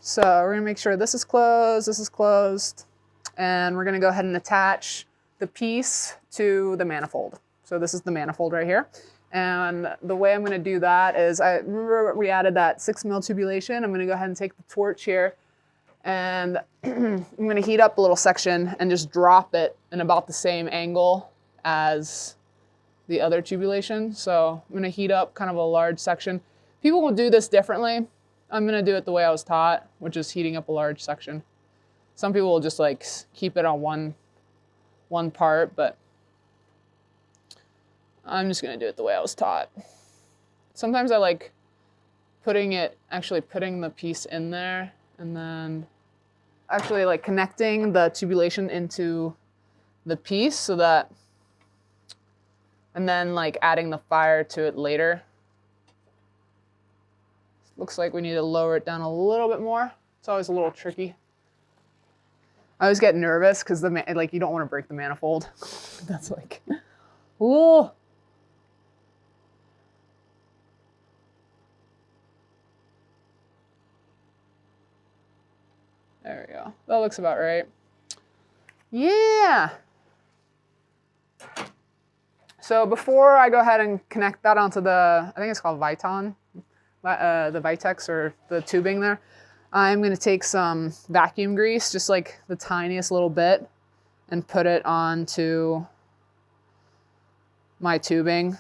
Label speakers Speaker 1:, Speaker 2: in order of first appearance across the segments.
Speaker 1: So we're gonna make sure this is closed, and we're gonna go ahead and attach the piece to the manifold. So this is the manifold right here. And the way I'm gonna do that is, I remember we added that 6mm tubulation. I'm gonna go ahead and take the torch here, and I'm gonna heat up a little section and just drop it in about the same angle as the other tubulation. So I'm gonna heat up kind of a large section. People will do this differently. I'm gonna do it the way I was taught, which is heating up a large section. Some people will just like keep it on one part, but I'm just gonna do it the way I was taught. Sometimes I like actually putting the piece in there and then actually like connecting the tubulation into the piece so that, and then like adding the fire to it later. Looks like we need to lower it down a little bit more. It's always a little tricky. I always get nervous because like you don't want to break the manifold. That's like, ooh. There we go. That looks about right. Yeah. So before I go ahead and connect that onto the, I think it's called Viton, the Vitex or the tubing there, I'm gonna take some vacuum grease, just like the tiniest little bit, and put it onto my tubing.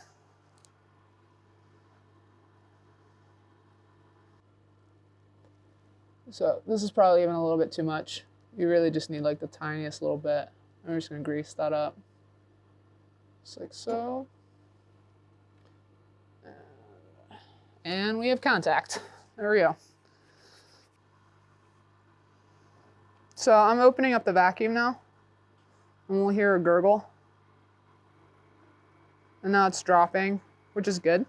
Speaker 1: So this is probably even a little bit too much. You really just need like the tiniest little bit. I'm just gonna grease that up. Just like so. And we have contact. There we go. So I'm opening up the vacuum now, and we'll hear a gurgle. And now it's dropping, which is good.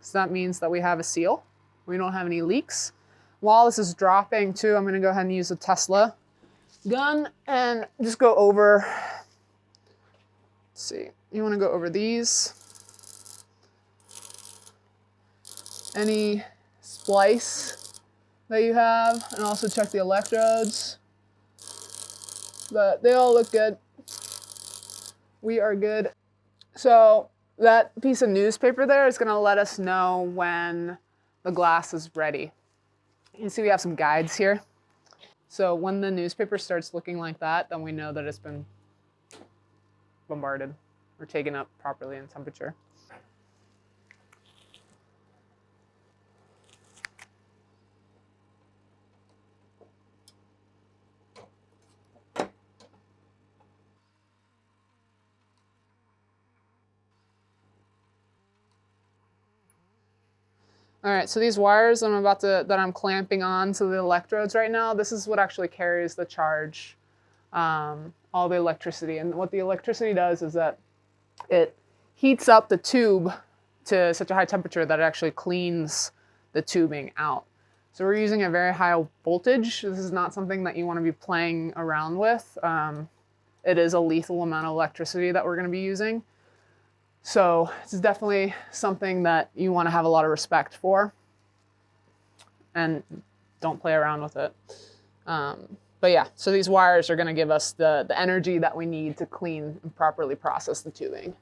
Speaker 1: So that means that we have a seal. We don't have any leaks. While this is dropping too, I'm gonna go ahead and use a Tesla gun and just go over, let's see, you wanna go over these. Any splice that you have, and also check the electrodes. But they all look good. We are good. So that piece of newspaper there is gonna let us know when the glass is ready. You can see we have some guides here. So when the newspaper starts looking like that, then we know that it's been bombarded or taken up properly in temperature. All right, so these wires that I'm clamping on to the electrodes right now, this is what actually carries the charge, all the electricity. And what the electricity does is that it heats up the tube to such a high temperature that it actually cleans the tubing out. So we're using a very high voltage. This is not something that you want to be playing around with. It is a lethal amount of electricity that we're going to be using. So it's definitely something that you want to have a lot of respect for, and don't play around with it. But yeah, so these wires are going to give us the energy that we need to clean and properly process the tubing.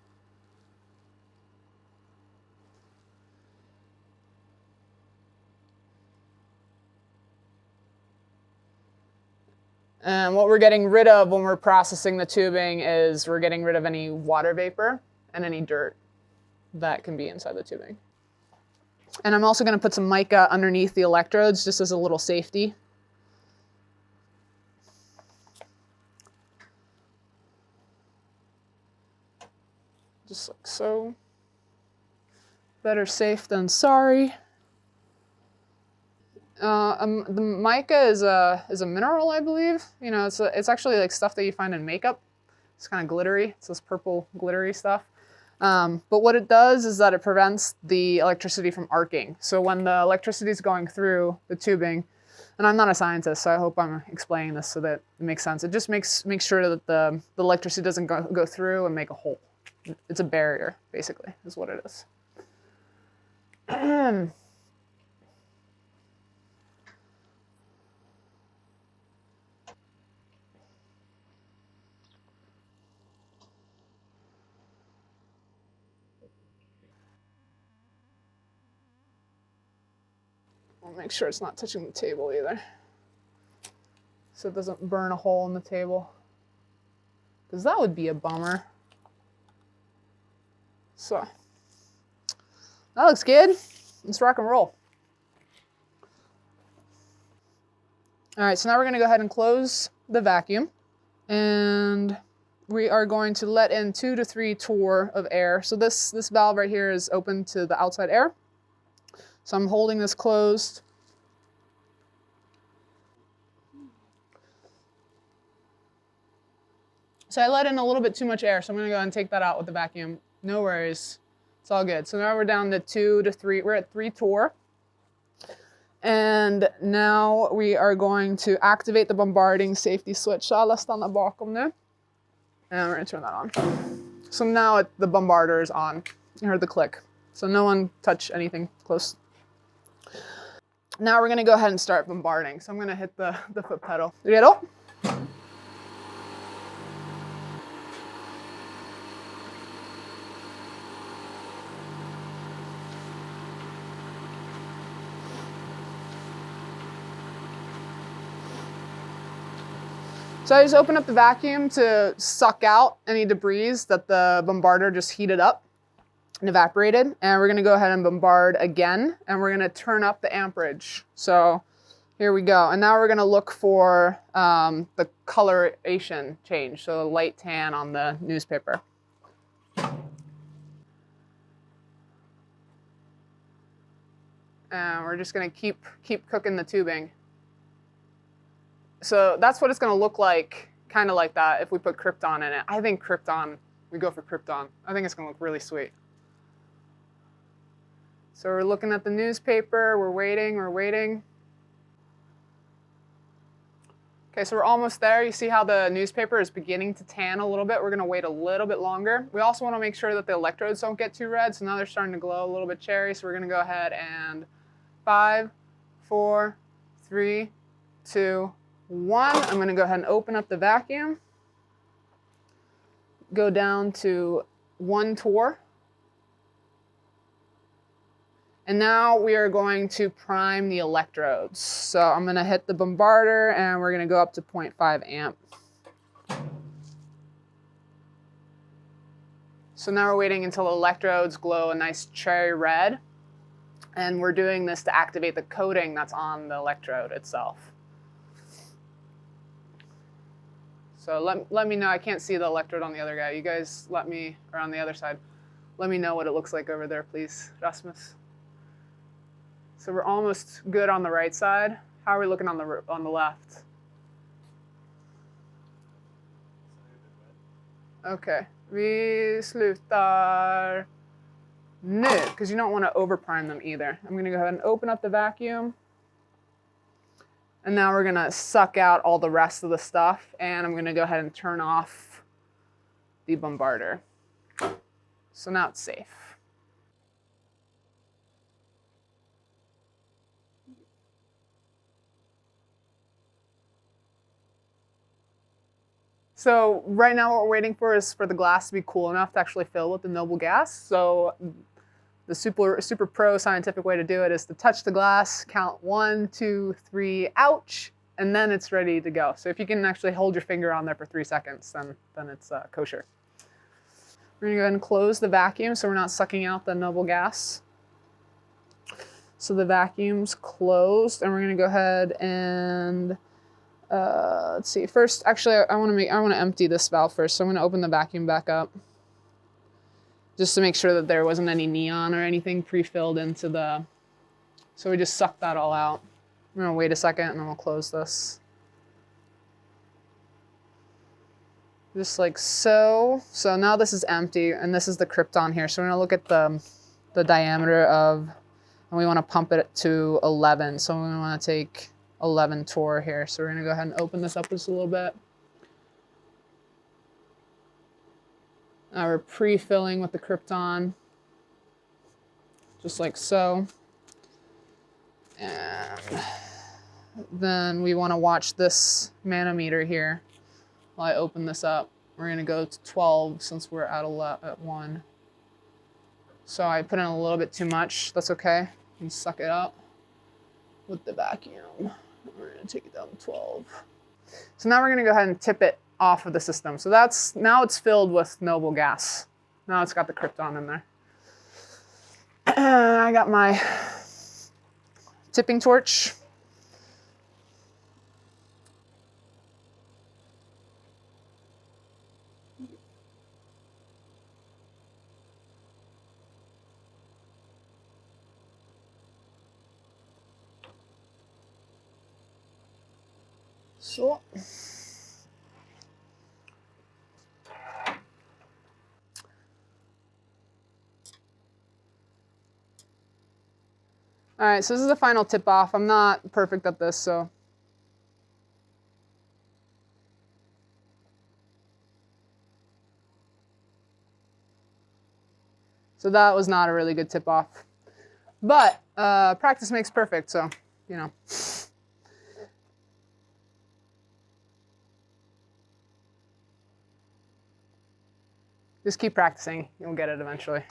Speaker 1: And what we're getting rid of when we're processing the tubing is we're getting rid of any water vapor and any dirt that can be inside the tubing. And I'm also going to put some mica underneath the electrodes just as a little safety. Just like so. Better safe than sorry. The mica is a mineral, I believe. You know, it's actually like stuff that you find in makeup. It's kind of glittery. It's this purple glittery stuff. But what it does is that it prevents the electricity from arcing. So when the electricity is going through the tubing, and I'm not a scientist, so I hope I'm explaining this so that it makes sense. It just makes sure that the electricity doesn't go through and make a hole. It's a barrier, basically, is what it is. I'll make sure it's not touching the table either, so it doesn't burn a hole in the table, because that would be a bummer. So that looks good. Let's rock and roll. All right, so now we're gonna go ahead and close the vacuum, and we are going to let in 2 to 3 torr of air. So this valve right here is open to the outside air. So I'm holding this closed. So I let in a little bit too much air, so I'm gonna go ahead and take that out with the vacuum. No worries, it's all good. So now we're down to 2 to 3, we're at 3 torr. And now we are going to activate the bombarding safety switch. Så alla stannar bakom nu. And we're gonna turn that on. So now the bombarder is on. You heard the click. So no one touch anything close. Now we're gonna go ahead and start bombarding. So I'm gonna hit the foot pedal. Redo? So I just open up the vacuum to suck out any debris that the bombarder just heated up and evaporated. And we're gonna go ahead and bombard again, and we're gonna turn up the amperage. So here we go. And now we're gonna look for the coloration change, so light tan on the newspaper. And we're just gonna keep cooking the tubing. So that's what it's going to look like, kind of like that, if we put Krypton in it. I think Krypton, we go for Krypton. I think it's going to look really sweet. So we're looking at the newspaper, we're waiting. Okay, so we're almost there. You see how the newspaper is beginning to tan a little bit. We're going to wait a little bit longer. We also want to make sure that the electrodes don't get too red, so now they're starting to glow a little bit cherry. So we're going to go ahead and 5, 4, 3, 2, 1. I'm going to go ahead and open up the vacuum. Go down to 1 torr. And now we are going to prime the electrodes. So I'm going to hit the bombarder, and we're going to go up to 0.5 amp. So now we're waiting until the electrodes glow a nice cherry red. And we're doing this to activate the coating that's on the electrode itself. So let me know. I can't see the electrode on the other guy. You guys let me, or on the other side, let me know what it looks like over there, please, Rasmus. So we're almost good on the right side. How are we looking on the left? Okay. Vi slutar nu, because you don't want to overprime them either. I'm going to go ahead and open up the vacuum. And now we're gonna suck out all the rest of the stuff, and I'm gonna go ahead and turn off the bombarder. So now it's safe. So right now what we're waiting for is for the glass to be cool enough to actually fill with the noble gas. So the super pro scientific way to do it is to touch the glass, count 1, 2, 3, ouch, and then it's ready to go. So if you can actually hold your finger on there for 3 seconds, then it's kosher. We're gonna go ahead and close the vacuum so we're not sucking out the noble gas. So the vacuum's closed, and we're gonna go ahead and let's see. First, actually, I want to empty this valve first. So I'm gonna open the vacuum back up, just to make sure that there wasn't any neon or anything pre-filled into the, so we just sucked that all out. I'm gonna wait a second and then we'll close this. Just like so. So now this is empty, and this is the Krypton here. So we're gonna look at the diameter of, and we wanna pump it to 11. So we wanna take 11 torr here. So we're gonna go ahead and open this up just a little bit. Now we're pre-filling with the Krypton, just like so. And then we want to watch this manometer here while I open this up. We're going to go to 12 since we're at 1. So I put in a little bit too much. That's okay. You can suck it up. with the vacuum. We're gonna take it down to 12. So now we're gonna go ahead and tip it off of the system. So now it's filled with noble gas. Now it's got the krypton in there. I got my tipping torch. So. All right, so this is the final tip off. I'm not perfect at this, so. So that was not a really good tip off. But practice makes perfect, so, you know. Just keep practicing, you'll get it eventually.